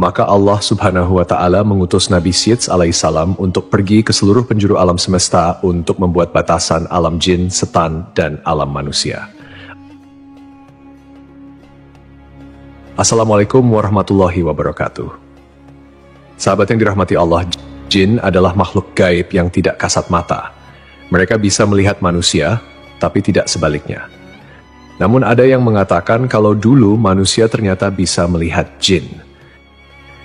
Maka Allah Subhanahu wa Ta'ala mengutus Nabi Syeds alaihissalam untuk pergi ke seluruh penjuru alam semesta untuk membuat batasan alam jin, setan, dan alam manusia. Assalamualaikum warahmatullahi wabarakatuh. Sahabat yang dirahmati Allah, jin adalah makhluk gaib yang tidak kasat mata. Mereka bisa melihat manusia, tapi tidak sebaliknya. Namun ada yang mengatakan kalau dulu manusia ternyata bisa melihat jin.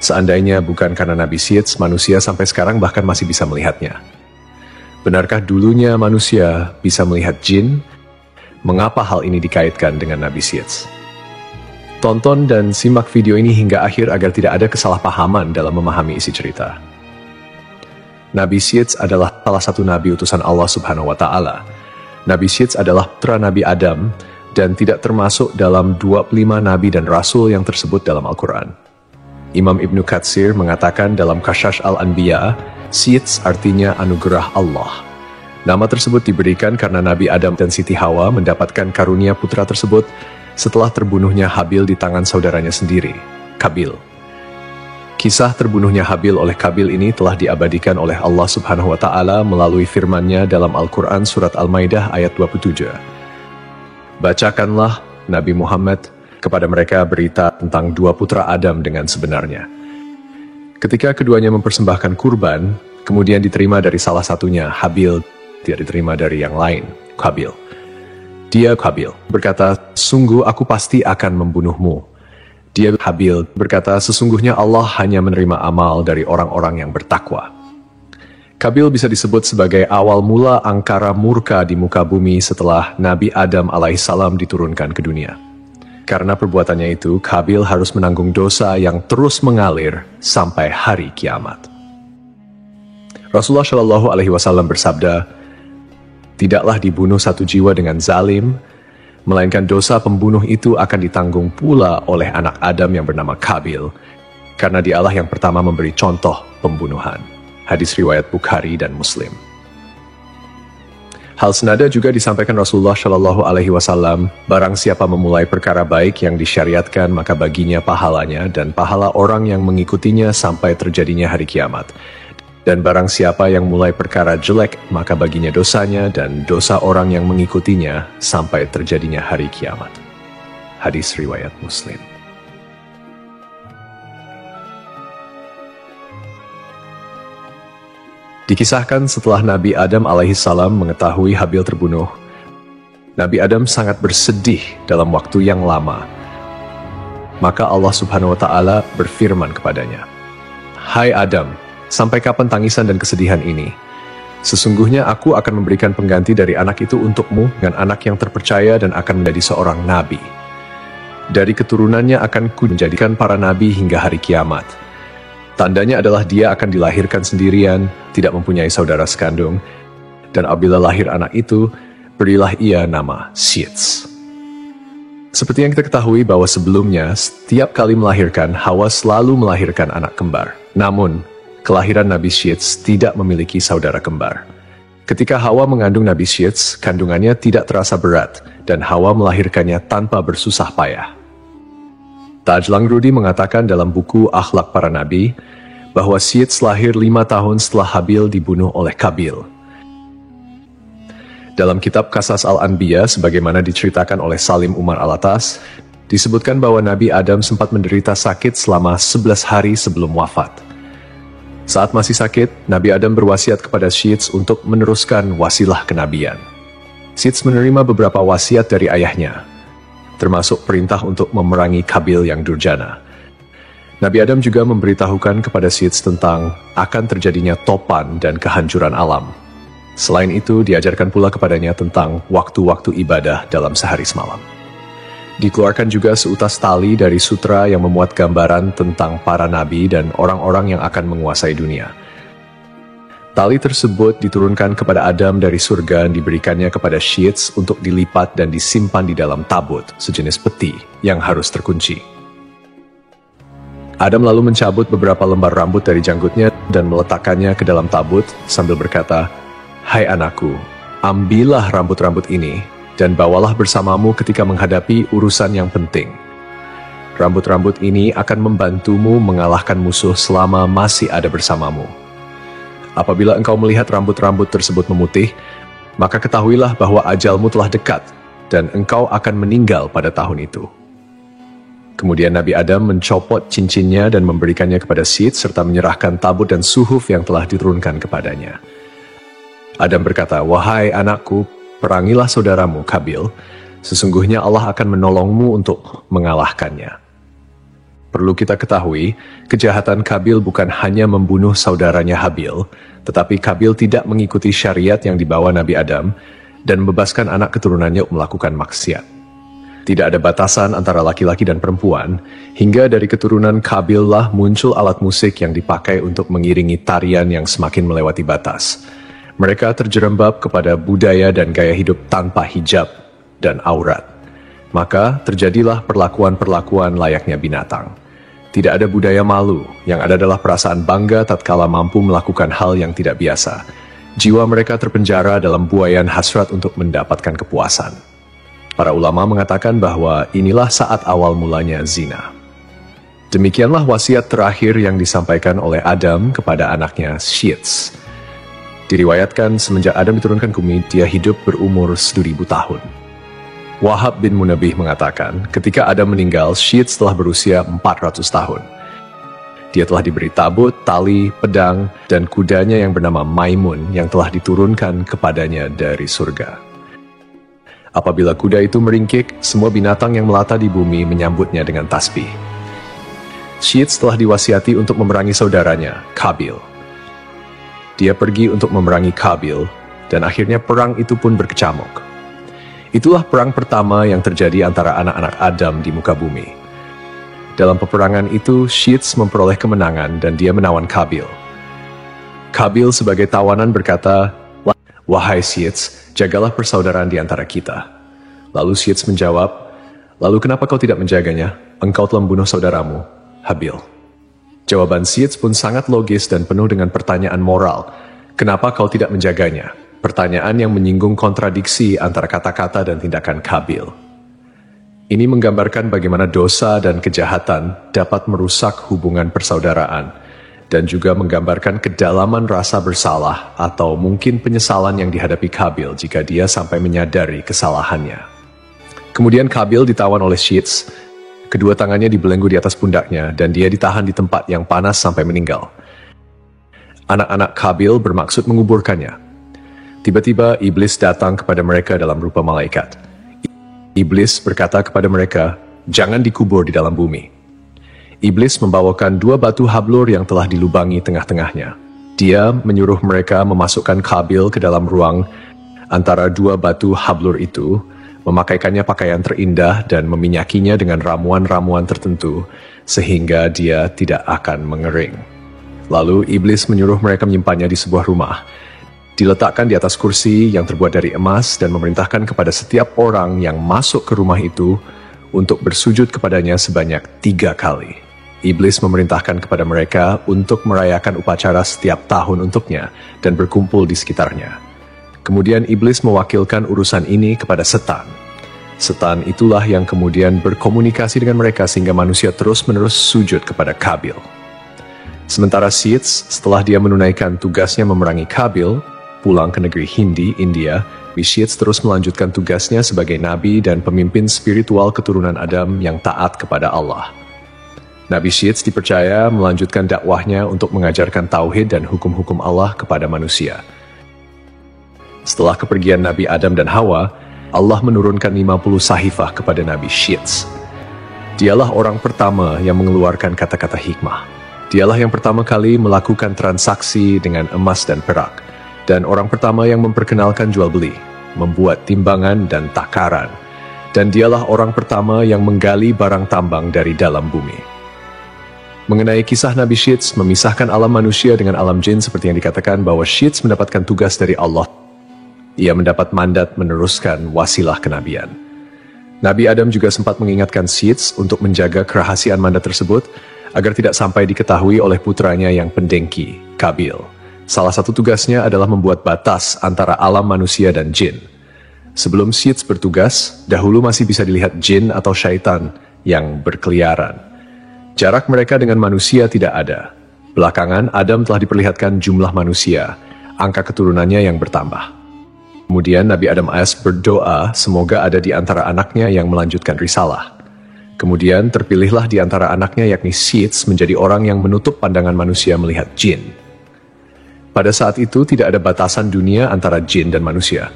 Seandainya bukan karena Nabi Syeds, manusia sampai sekarang bahkan masih bisa melihatnya. Benarkah dulunya manusia bisa melihat jin? Mengapa hal ini dikaitkan dengan Nabi Syeds? Tonton dan simak video ini hingga akhir agar tidak ada kesalahpahaman dalam memahami isi cerita. Nabi Syeds adalah salah satu nabi utusan Allah Subhanahu wa Ta'ala. Nabi Syeds adalah putra Nabi Adam dan tidak termasuk dalam 25 nabi dan rasul yang tersebut dalam Al-Quran. Imam Ibnu Katsir mengatakan dalam Qasas Al-Anbiya, Syeds artinya anugerah Allah. Nama tersebut diberikan karena Nabi Adam dan Siti Hawa mendapatkan karunia putra tersebut setelah terbunuhnya Habil di tangan saudaranya sendiri, Qabil. Kisah terbunuhnya Habil oleh Qabil ini telah diabadikan oleh Allah Subhanahu wa Ta'ala melalui firman-Nya dalam Al-Quran surat Al-Maidah ayat 27. Bacakanlah Nabi Muhammad kepada mereka berita tentang dua putra Adam dengan sebenarnya. Ketika keduanya mempersembahkan kurban, kemudian diterima dari salah satunya, Habil, tidak diterima dari yang lain, Qabil. Dia, Qabil, berkata, sungguh aku pasti akan membunuhmu. Dia, Habil, berkata, sesungguhnya Allah hanya menerima amal dari orang-orang yang bertakwa. Qabil bisa disebut sebagai awal mula angkara murka di muka bumi setelah Nabi Adam alaihissalam diturunkan ke dunia. Karena perbuatannya itu, Qabil harus menanggung dosa yang terus mengalir sampai hari kiamat. Rasulullah Shallallahu Alaihi Wasallam bersabda, tidaklah dibunuh satu jiwa dengan zalim, melainkan dosa pembunuh itu akan ditanggung pula oleh anak Adam yang bernama Qabil, karena dialah yang pertama memberi contoh pembunuhan. Hadis riwayat Bukhari dan Muslim. Hal senada juga disampaikan Rasulullah Shallallahu Alaihi Wasallam, barang siapa memulai perkara baik yang disyariatkan maka baginya pahalanya dan pahala orang yang mengikutinya sampai terjadinya hari kiamat. Dan barang siapa yang mulai perkara jelek maka baginya dosanya dan dosa orang yang mengikutinya sampai terjadinya hari kiamat. Hadis riwayat Muslim. Dikisahkan setelah Nabi Adam alaihissalam mengetahui Habil terbunuh, Nabi Adam sangat bersedih dalam waktu yang lama. Maka Allah Subhanahu wa Ta'ala berfirman kepadanya, hai Adam, sampai kapan tangisan dan kesedihan ini? Sesungguhnya aku akan memberikan pengganti dari anak itu untukmu dengan anak yang terpercaya dan akan menjadi seorang nabi. Dari keturunannya akan menjadikan para nabi hingga hari kiamat. Tandanya adalah dia akan dilahirkan sendirian, tidak mempunyai saudara sekandung, dan apabila lahir anak itu, berilah ia nama Syeds. Seperti yang kita ketahui bahwa sebelumnya, setiap kali melahirkan, Hawa selalu melahirkan anak kembar. Namun, kelahiran Nabi Syeds tidak memiliki saudara kembar. Ketika Hawa mengandung Nabi Syeds, kandungannya tidak terasa berat, dan Hawa melahirkannya tanpa bersusah payah. Tajlang Rudi mengatakan dalam buku Akhlak Para Nabi bahwa Syeds lahir 5 tahun setelah Habil dibunuh oleh Qabil. Dalam kitab Qasas Al-Anbiya, sebagaimana diceritakan oleh Salim Umar Alatas, disebutkan bahwa Nabi Adam sempat menderita sakit selama 11 hari sebelum wafat. Saat masih sakit, Nabi Adam berwasiat kepada Syeds untuk meneruskan wasilah kenabian. Syeds menerima beberapa wasiat dari ayahnya, termasuk perintah untuk memerangi Qabil yang durjana. Nabi Adam juga memberitahukan kepada Syeds tentang akan terjadinya topan dan kehancuran alam. Selain itu, diajarkan pula kepadanya tentang waktu-waktu ibadah dalam sehari semalam. Dikeluarkan juga seutas tali dari sutra yang memuat gambaran tentang para nabi dan orang-orang yang akan menguasai dunia. Tali tersebut diturunkan kepada Adam dari surga dan diberikannya kepada Syeds untuk dilipat dan disimpan di dalam tabut, sejenis peti yang harus terkunci. Adam lalu mencabut beberapa lembar rambut dari janggutnya dan meletakkannya ke dalam tabut sambil berkata, hai anakku, ambillah rambut-rambut ini dan bawalah bersamamu ketika menghadapi urusan yang penting. Rambut-rambut ini akan membantumu mengalahkan musuh selama masih ada bersamamu. Apabila engkau melihat rambut-rambut tersebut memutih, maka ketahuilah bahwa ajalmu telah dekat dan engkau akan meninggal pada tahun itu." Kemudian Nabi Adam mencopot cincinnya dan memberikannya kepada Syed serta menyerahkan tabut dan suhuf yang telah diturunkan kepadanya. Adam berkata, "Wahai anakku, perangilah saudaramu Kabil, sesungguhnya Allah akan menolongmu untuk mengalahkannya." Perlu kita ketahui, kejahatan Kabil bukan hanya membunuh saudaranya Habil, tetapi Kabil tidak mengikuti syariat yang dibawa Nabi Adam dan membebaskan anak keturunannya melakukan maksiat. Tidak ada batasan antara laki-laki dan perempuan, hingga dari keturunan Kabil lah muncul alat musik yang dipakai untuk mengiringi tarian yang semakin melewati batas. Mereka terjerembab kepada budaya dan gaya hidup tanpa hijab dan aurat. Maka terjadilah perlakuan-perlakuan layaknya binatang. Tidak ada budaya malu, yang ada adalah perasaan bangga tatkala mampu melakukan hal yang tidak biasa. Jiwa mereka terpenjara dalam buayan hasrat untuk mendapatkan kepuasan. Para ulama mengatakan bahwa inilah saat awal mulanya zina. Demikianlah wasiat terakhir yang disampaikan oleh Adam kepada anaknya Syed. Diriwayatkan semenjak Adam diturunkan ke bumi, dia hidup berumur 1000 tahun. Wahab bin Munabih mengatakan, ketika Adam meninggal, Syed telah berusia 400 tahun. Dia telah diberi tabut, tali, pedang, dan kudanya yang bernama Maimun yang telah diturunkan kepadanya dari surga. Apabila kuda itu meringkik, semua binatang yang melata di bumi menyambutnya dengan tasbih. Syed telah diwasiati untuk memerangi saudaranya, Kabil. Dia pergi untuk memerangi Kabil, dan akhirnya perang itu pun berkecamuk. Itulah perang pertama yang terjadi antara anak-anak Adam di muka bumi. Dalam peperangan itu, Syed memperoleh kemenangan dan dia menawan Kabil. Kabil sebagai tawanan berkata, "Wahai Syed, jagalah persaudaraan di antara kita." Lalu Syed menjawab, "Lalu kenapa kau tidak menjaganya? Engkau telah membunuh saudaramu, Habil." Jawaban Syed pun sangat logis dan penuh dengan pertanyaan moral. Kenapa kau tidak menjaganya? Pertanyaan yang menyinggung kontradiksi antara kata-kata dan tindakan Kabil. Ini menggambarkan bagaimana dosa dan kejahatan dapat merusak hubungan persaudaraan, dan juga menggambarkan kedalaman rasa bersalah atau mungkin penyesalan yang dihadapi Kabil jika dia sampai menyadari kesalahannya. Kemudian Kabil ditawan oleh Syed, kedua tangannya dibelenggu di atas pundaknya dan dia ditahan di tempat yang panas sampai meninggal. Anak-anak Kabil bermaksud menguburkannya. Tiba-tiba iblis datang kepada mereka dalam rupa malaikat. Iblis berkata kepada mereka, "Jangan dikubur di dalam bumi." Iblis membawakan 2 batu hablur yang telah dilubangi tengah-tengahnya. Dia menyuruh mereka memasukkan Kabil ke dalam ruang antara 2 batu hablur itu, memakaikannya pakaian terindah dan meminyakinya dengan ramuan-ramuan tertentu, sehingga dia tidak akan mengering. Lalu iblis menyuruh mereka menyimpannya di sebuah rumah, diletakkan di atas kursi yang terbuat dari emas dan memerintahkan kepada setiap orang yang masuk ke rumah itu untuk bersujud kepadanya sebanyak 3 kali. Iblis memerintahkan kepada mereka untuk merayakan upacara setiap tahun untuknya dan berkumpul di sekitarnya. Kemudian iblis mewakilkan urusan ini kepada setan. Setan itulah yang kemudian berkomunikasi dengan mereka sehingga manusia terus-menerus sujud kepada Kabil. Sementara Syed, setelah dia menunaikan tugasnya memerangi Kabil, pulang ke negeri Hindi, India, Syed terus melanjutkan tugasnya sebagai nabi dan pemimpin spiritual keturunan Adam yang taat kepada Allah. Nabi Syed dipercaya melanjutkan dakwahnya untuk mengajarkan tauhid dan hukum-hukum Allah kepada manusia. Setelah kepergian Nabi Adam dan Hawa, Allah menurunkan 50 sahifah kepada Nabi Syed. Dialah orang pertama yang mengeluarkan kata-kata hikmah. Dialah yang pertama kali melakukan transaksi dengan emas dan perak, dan orang pertama yang memperkenalkan jual beli, membuat timbangan dan takaran, dan dialah orang pertama yang menggali barang tambang dari dalam bumi. Mengenai kisah Nabi Syed memisahkan alam manusia dengan alam jin seperti yang dikatakan bahwa Syed mendapatkan tugas dari Allah. Ia mendapat mandat meneruskan wasilah kenabian. Nabi Adam juga sempat mengingatkan Syed untuk menjaga kerahasiaan mandat tersebut agar tidak sampai diketahui oleh putranya yang pendengki, Kabil. Salah satu tugasnya adalah membuat batas antara alam manusia dan jin. Sebelum Syed bertugas, dahulu masih bisa dilihat jin atau syaitan yang berkeliaran. Jarak mereka dengan manusia tidak ada. Belakangan, Adam telah diperlihatkan jumlah manusia, angka keturunannya yang bertambah. Kemudian Nabi Adam AS berdoa semoga ada di antara anaknya yang melanjutkan risalah. Kemudian terpilihlah di antara anaknya yakni Syeds menjadi orang yang menutup pandangan manusia melihat jin. Pada saat itu tidak ada batasan dunia antara jin dan manusia.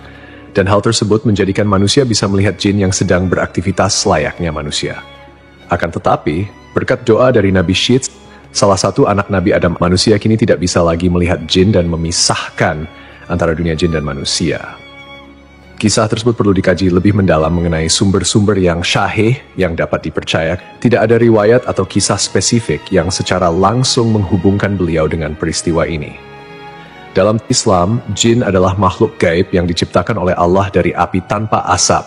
Dan hal tersebut menjadikan manusia bisa melihat jin yang sedang beraktivitas layaknya manusia. Akan tetapi, berkat doa dari Nabi Syeds, salah satu anak Nabi Adam manusia kini tidak bisa lagi melihat jin dan memisahkan antara dunia jin dan manusia. Kisah tersebut perlu dikaji lebih mendalam mengenai sumber-sumber yang syahih yang dapat dipercaya. Tidak ada riwayat atau kisah spesifik yang secara langsung menghubungkan beliau dengan peristiwa ini. Dalam Islam, jin adalah makhluk gaib yang diciptakan oleh Allah dari api tanpa asap,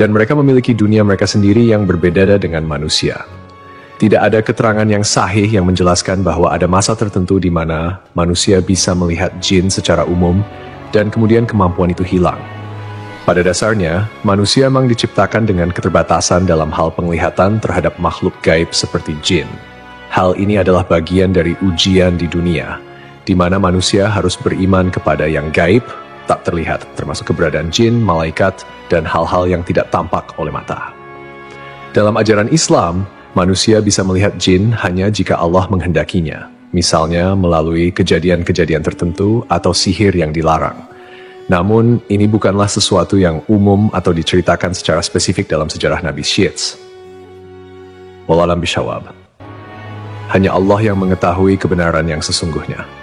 dan mereka memiliki dunia mereka sendiri yang berbeda dengan manusia. Tidak ada keterangan yang sahih yang menjelaskan bahwa ada masa tertentu di mana manusia bisa melihat jin secara umum dan kemudian kemampuan itu hilang. Pada dasarnya, manusia memang diciptakan dengan keterbatasan dalam hal penglihatan terhadap makhluk gaib seperti jin. Hal ini adalah bagian dari ujian di dunia, di mana manusia harus beriman kepada yang gaib, tak terlihat, termasuk keberadaan jin, malaikat, dan hal-hal yang tidak tampak oleh mata. Dalam ajaran Islam, manusia bisa melihat jin hanya jika Allah menghendakinya, misalnya melalui kejadian-kejadian tertentu atau sihir yang dilarang. Namun, ini bukanlah sesuatu yang umum atau diceritakan secara spesifik dalam sejarah Nabi Syeds. Wallahu a'lam bishawab. Hanya Allah yang mengetahui kebenaran yang sesungguhnya.